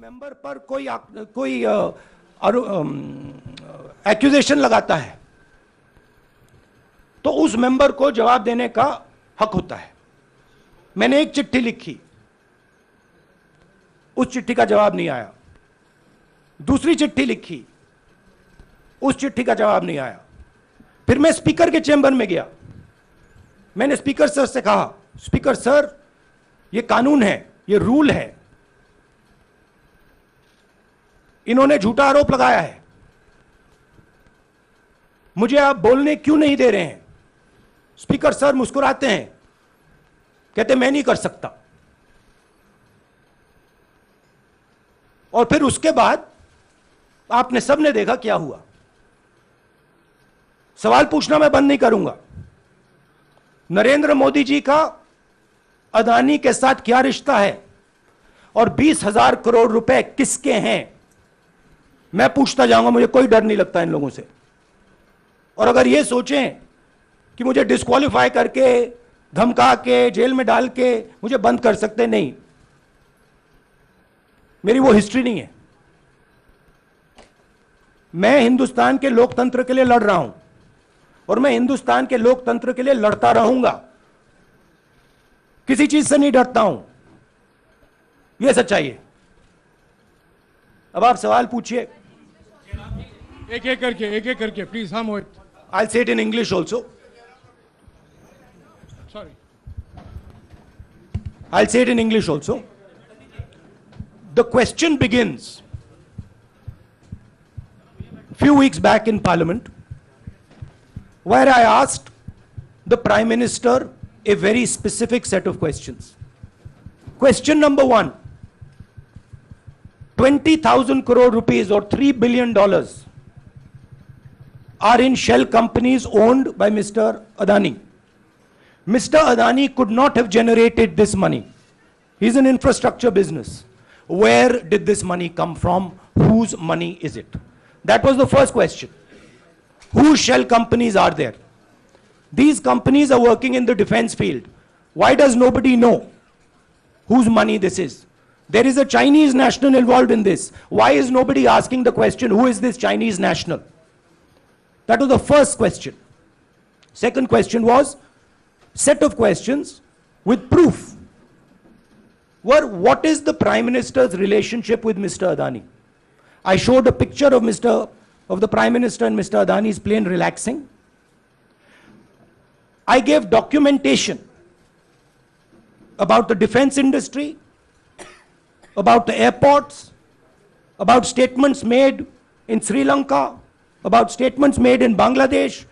Member पर कोई accusation लगाता है तो उस मेंबर को जवाब देने का हक होता है। मैंने एक चिट्ठी लिखी, उस चिट्ठी का जवाब नहीं आया। दूसरी चिट्ठी लिखी, उस चिट्ठी का जवाब नहीं आया। फिर मैं स्पीकर के चेंबर में गया। मैंने स्पीकर सर से कहा, स्पीकर सर, ये कानून है, ये रूल है, इन्होंने झूठा आरोप लगाया है, मुझे आप बोलने क्यों नहीं दे रहे हैं? स्पीकर सर मुस्कुराते हैं, कहते मैं नहीं कर सकता। और फिर उसके बाद आपने सबने देखा क्या हुआ। सवाल पूछना मैं बंद नहीं करूंगा। नरेंद्र मोदी जी का अदानी के साथ क्या रिश्ता है और 20,000 करोड़ रुपए किसके हैं, मैं पूछता जाऊंगा। मुझे कोई डर नहीं लगता इन लोगों से। और अगर ये सोचें कि मुझे डिस्क्वालीफाई करके, धमका के, जेल में डाल के मुझे बंद कर सकते, नहीं, मेरी वो हिस्ट्री नहीं है। मैं हिंदुस्तान के लोकतंत्र के लिए लड़ रहा हूं और मैं हिंदुस्तान के लोकतंत्र के लिए लड़ता रहूंगा। किसी चीज से नहीं डरता हूं, यह सच्चाई है। अब आप सवाल पूछिए। एक एक करके प्लीज। हाँ मोहित, I'll say it in English also. Sorry. I'll say it in English also. The question begins few weeks back in Parliament, where I asked the Prime Minister a very specific set of questions. Question number 1, 20,000 crore rupees or $3 billion are in shell companies owned by Mr. Adani. Mr. Adani could not have generated this money. He's an infrastructure business. Where did this money come from? Whose money is it? That was the first question. Whose shell companies are there? These companies are working in the defense field. Why does nobody know whose money this is? There is a Chinese national involved in this. Why is nobody asking the question, who is this Chinese national? That was the first question. Second question was set of questions with proof. What is the Prime Minister's relationship with Mr. Adani? I showed a picture of the Prime Minister and Mr. Adani's plane relaxing. I gave documentation about the defense industry, about the airports, about statements made in Sri Lanka, about statements made in Bangladesh,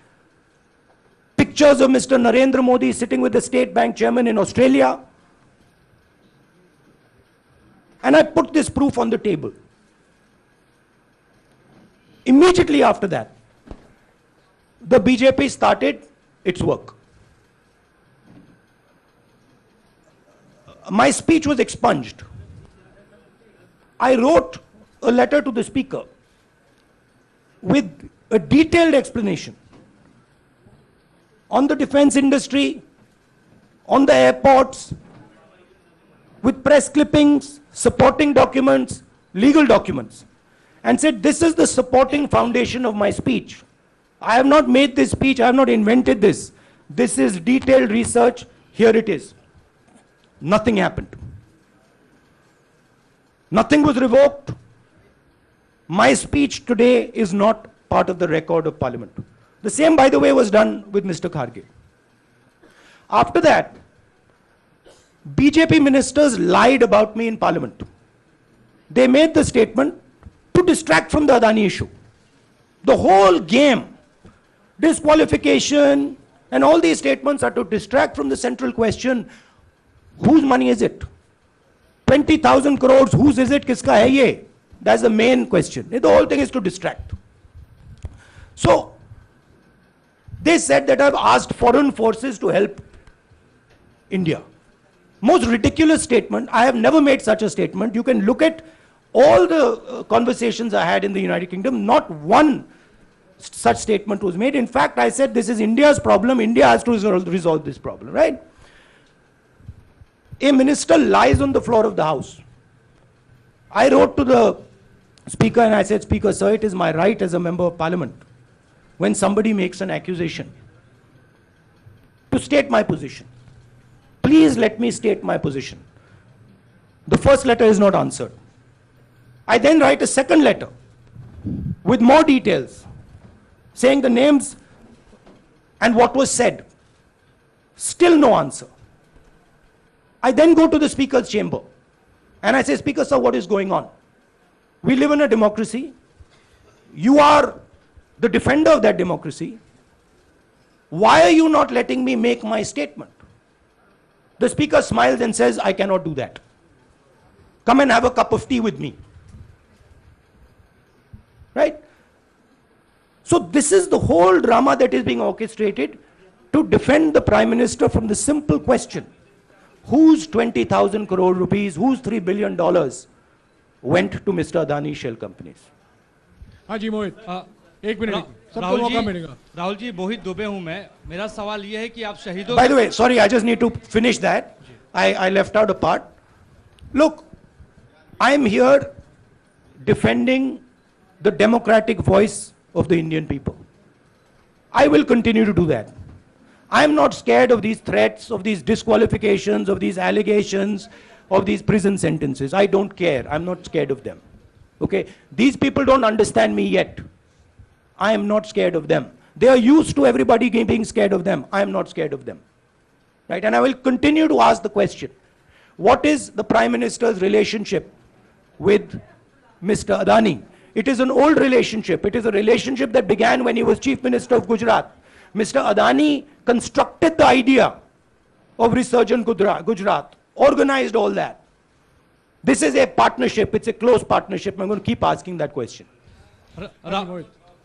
pictures of Mr. Narendra Modi sitting with the State Bank chairman in Australia. And I put this proof on the table. Immediately after that, the BJP started its work. My speech was expunged. I wrote a letter to the Speaker with a detailed explanation on the defense industry, on the airports, with press clippings, supporting documents, legal documents, and said this is the supporting foundation of my speech. I have not made this speech, I have not invented this. This is detailed research, here it is. Nothing happened. Nothing was revoked. My speech today is not part of the record of Parliament. The same, by the way, was done with Mr. Kharge. After that, BJP ministers lied about me in Parliament. They made the statement to distract from the Adani issue. The whole game, disqualification, and all these statements are to distract from the central question, whose money is it? 20,000 crores, whose is it? Kiska hai ye? That's the main question. The whole thing is to distract. So, they said that I've asked foreign forces to help India. Most ridiculous statement. I have never made such a statement. You can look at all the conversations I had in the United Kingdom. Not one such statement was made. In fact, I said this is India's problem. India has to resolve this problem, right? A minister lies on the floor of the House. I wrote to the speaker and I said, Speaker, sir, it is my right as a member of parliament, when somebody makes an accusation, to state my position. Please let me state my position. The first letter is not answered. I then write a second letter with more details, saying the names and what was said. Still no answer. I then go to the speaker's chamber and I say, Speaker, sir, what is going on? We live in a democracy. You are the defender of that democracy. Why are you not letting me make my statement? The speaker smiles and says, I cannot do that. Come and have a cup of tea with me. Right? So this is the whole drama that is being orchestrated to defend the Prime Minister from the simple question, whose 20,000 crore rupees, whose $3 billion went to Mr. Adani shell companies? हाँ जी मोहित, एक minute, सबको मौका मिलेगा। राहुल जी, मोहित दुबे हूं मैं। मेरा सवाल यह है कि आप शहीदों। By the way, sorry, I just need to finish that. I left out a part. Look, I am here defending the democratic voice of the Indian people. I will continue to do that. I am not scared of these threats, of these disqualifications, of these allegations, of these prison sentences. I don't care. I'm not scared of them. Okay? These people don't understand me yet. I am not scared of them. They are used to everybody being scared of them. I am not scared of them. Right? And I will continue to ask the question, what is the Prime Minister's relationship with Mr. Adani? It is an old relationship. It is a relationship that began when he was Chief Minister of Gujarat. Mr. Adani constructed the idea of Resurgent Gujarat, organized all that. This is a partnership. It's a close partnership. I'm going to keep asking that question.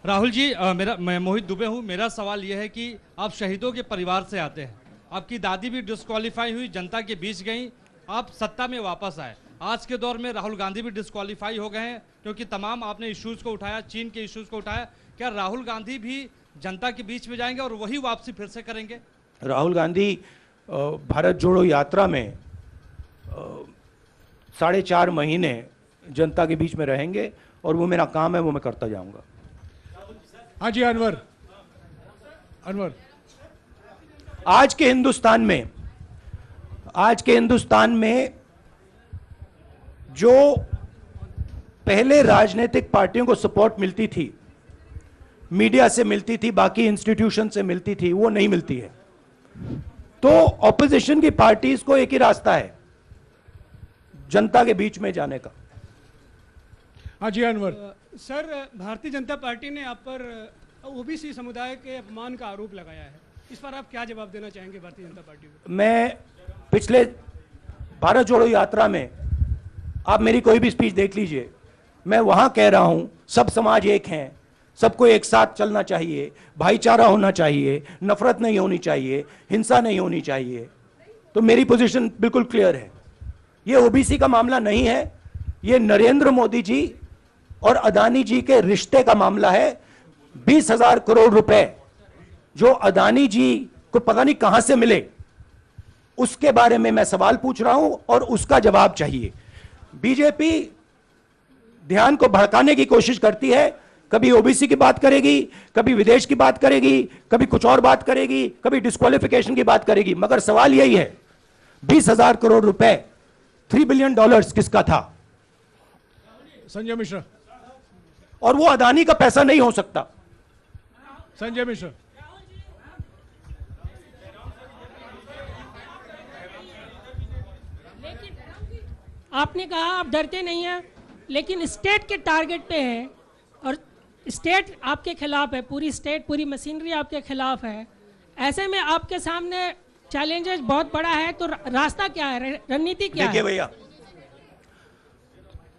Rahul ji, मैं मोहित दुबे हूं। मेरा सवाल यह है कि आप शहीदों के परिवार से आते हैं। आपकी दादी भी डिस्क्वालीफाई हुई, जनता के बीच गई, आप सत्ता में वापस आए। आज के दौर में राहुल गांधी भी डिस्क्वालीफाई हो गए हैं, क्योंकि तमाम आपने इश्यूज को उठाया, चीन के इश्यूज को उठाया। क्या राहुल गांधी भी जनता के बीच में जाएंगे और वही वापसी फिर से करेंगे? राहुल गांधी भारत जोड़ो यात्रा में 4.5 महीने जनता के बीच में रहेंगे और वो मेरा काम है, वो मैं करता जाऊंगा। हाँ जी अनवर, अनवर, आज के हिंदुस्तान में जो पहले राजनीतिक पार्टियों को सपोर्ट मिलती थी, मीडिया से मिलती थी, बाकी इंस्टीट्यूशन से मिलती थी, वो नहीं मिलती है। तो ऑपोजिशन की पार्टीज को एक ही रास्ता है, जनता के बीच में जाने का। हाँ जी अनवर। सर, भारतीय जनता पार्टी ने आप पर ओबीसी समुदाय के अपमान का आरोप लगाया है। इस पर आप क्या जवाब देना चाहेंगे भारतीय जनता पार्टी को? मैं पिछले भारत जोड़ो यात्रा में, आप मेरी कोई भी स्पीच देख लीजिए, मैं वहां कह रहा हूं सब समाज एक हैं, सबको एक साथ चलना चाहिए, भाईचारा होना चाहिए, नफरत नहीं होनी चाहिए, हिंसा नहीं होनी चाहिए। तो मेरी पोजीशन बिल्कुल क्लियर है। ये ओबीसी का मामला नहीं है, ये नरेंद्र मोदी जी और अदानी जी के रिश्ते का मामला है। 20,000 करोड़ रुपए जो अदानी जी को पता नहीं कहां से मिले, उसके बारे में मैं सवाल पूछ रहा हूं और उसका जवाब चाहिए। बीजेपी ध्यान को भड़काने की कोशिश करती है, कभी ओबीसी की बात करेगी, कभी विदेश की बात करेगी, कभी कुछ और बात करेगी, कभी डिस्क्वालिफिकेशन की बात करेगी, मगर सवाल यही है 20,000 करोड़ रुपए, $3 बिलियन किसका था? संजय मिश्रा। और वो अदानी का पैसा नहीं हो सकता। संजय मिश्रा। आपने कहा आप डरते नहीं हैं, लेकिन स्टेट के टारगेट पे हैं और स्टेट आपके खिलाफ है, पूरी स्टेट, पूरी मशीनरी आपके खिलाफ है। ऐसे में आपके सामने चैलेंजेस बहुत बड़ा है, तो रास्ता क्या है, रणनीति क्या है? देखिए भैया,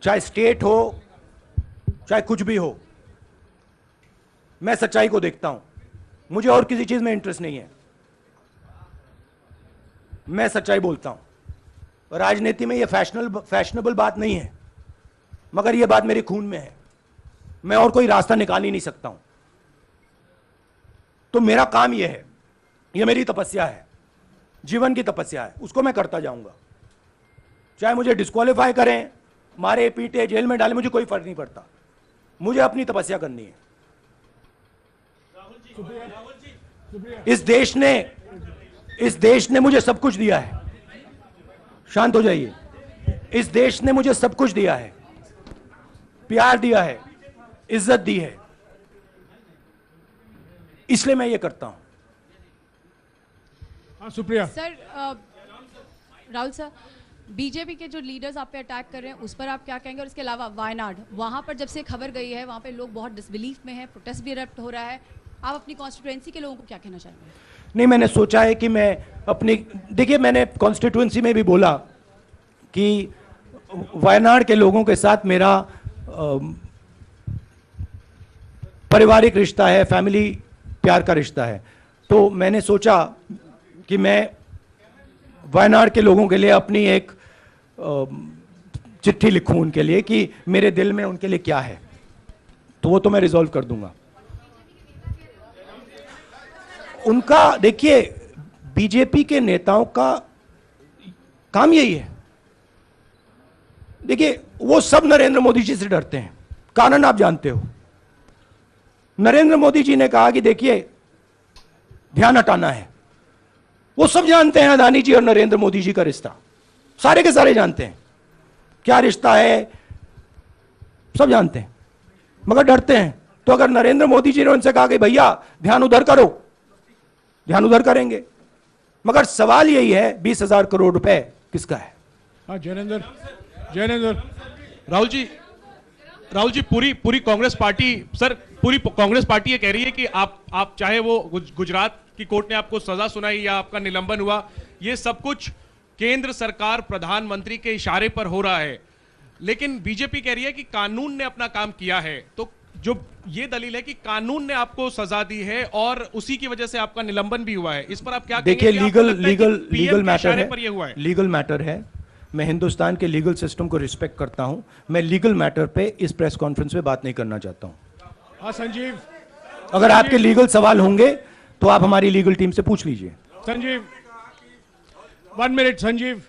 चाहे स्टेट हो चाहे कुछ भी हो, मैं सच्चाई को देखता हूं, मुझे और किसी चीज में इंटरेस्ट नहीं है। मैं सच्चाई बोलता हूं। राजनीति में यह फैशनेबल बात नहीं है, मगर यह बात मेरे खून में है। मैं और कोई रास्ता निकाल ही नहीं सकता हूं। तो मेरा काम यह है, यह मेरी तपस्या है, जीवन की तपस्या है, उसको मैं करता जाऊंगा। चाहे मुझे डिस्क्वालीफाई करें, मारे पीटे जेल में डाले, मुझे कोई फर्क नहीं पड़ता। मुझे अपनी तपस्या करनी है। इस देश ने मुझे सब कुछ दिया है। शांत हो जाइए। इस देश ने मुझे सब कुछ दिया है, प्यार दिया है, इज्जत दी है, इसलिए मैं ये करता हूं। हाँ Supriya. Sir Rahul sir, BJP के जो लीडर्स आप पे अटैक कर रहे हैं उस पर आप क्या कहेंगे? और इसके अलावा वायनाड, वहां पर जब से खबर गई है वहां पे लोग बहुत डिसबिलीफ में हैं, प्रोटेस्ट भी इरप्ट हो रहा है, आप अपनी कॉन्स्टिट्यूएंसी के लोगों को क्या कहना चाहेंगे? नहीं, मैंने सोचा है कि मैं अपनी, देखिए मैंने कॉन्स्टिट्यूएंसी में भी बोला कि वायनाड के लोगों के साथ मेरा पारिवारिक रिश्ता है, फैमिली प्यार का रिश्ता है। तो मैंने सोचा कि मैं वायनाड के लोगों के लिए अपनी एक चिट्ठी लिखूं उनके लिए कि मेरे दिल में उनके लिए क्या है, तो वो तो मैं रिजॉल्व कर दूंगा। उनका, देखिए बीजेपी के नेताओं का काम यही है। देखिए वो सब नरेंद्र मोदी जी से डरते हैं, कारण आप जानते हो। नरेंद्र मोदी जी ने कहा कि देखिए ध्यान हटाना है। वो सब जानते हैं अदानी जी और नरेंद्र मोदी जी का रिश्ता, सारे के सारे जानते हैं क्या रिश्ता है, सब जानते हैं, मगर डरते हैं। तो अगर नरेंद्र मोदी जी ने उनसे कहा कि भैया ध्यान उधर करो, ध्यान उधर करेंगे। मगर सवाल यही है 20,000 करोड़ रुपए किसका है? हाँ जैनेंद्र, जैनेंद्र। राहुल जी पूरी कांग्रेस पार्टी, सर पूरी कांग्रेस पार्टी ये कह रही है कि आप चाहे वो गुजरात की कोर्ट ने आपको सजा सुनाई या आपका निलंबन हुआ, ये सब कुछ केंद्र सरकार प्रधानमंत्री के इशारे पर हो रहा है। लेकिन बीजेपी कह रही है कि कानून ने अपना काम किया है। तो जो ये दलील है कि कानून ने आपको सजा दी है और उसी की वजह से आपका निलंबन भी हुआ है, इस पर आप क्या कहेंगे? देखिए लीगल मैटर है, पर ये हुआ है। लीगल मैटर है। मैं हिंदुस्तान के लीगल सिस्टम को रिस्पेक्ट करता हूं। मैं लीगल मैटर पे इस प्रेस कॉन्फ्रेंस में बात नहीं करना चाहता हूं। हाँ संजीव, अगर आपके लीगल सवाल होंगे तो आप हमारी लीगल टीम से पूछ लीजिए। संजीव 1 मिनट संजीव।